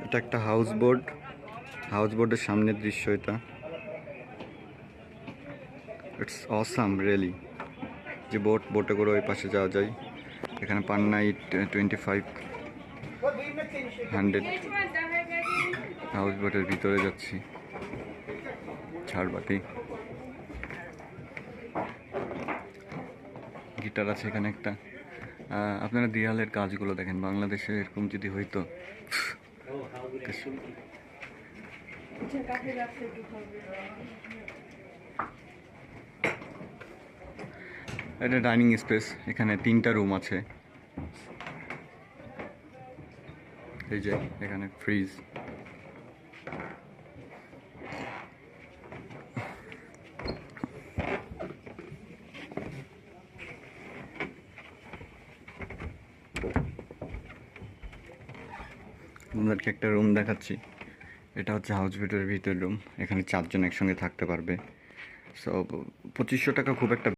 এটা একটা house boat, house বোটের সামনের দৃশ্য এটা। ইটস অসাম রিয়েলি, যে বোটে করে ওই পাশে যাওয়া যায়। এখানে পার নাইট 2500। হাউস বোটের ভিতরে যাচ্ছি, ঝাড়বাতি, গিটার আছে এখানে একটা। আপনারা দেয়ালের কাজগুলো দেখেন, বাংলাদেশে এরকম যদি হইতো। এটা ডাইনিং স্পেস, এখানে 3টা রুম আছে। এই যে এখানে ফ্রিজ, আপনাদেরকে একটা রুম দেখাচ্ছি। এটা হচ্ছে হাউস বোটের ভিতর রুম। এখানে 4 জন একসঙ্গে থাকতে পারবে। সো 2500 টাকা খুব একটা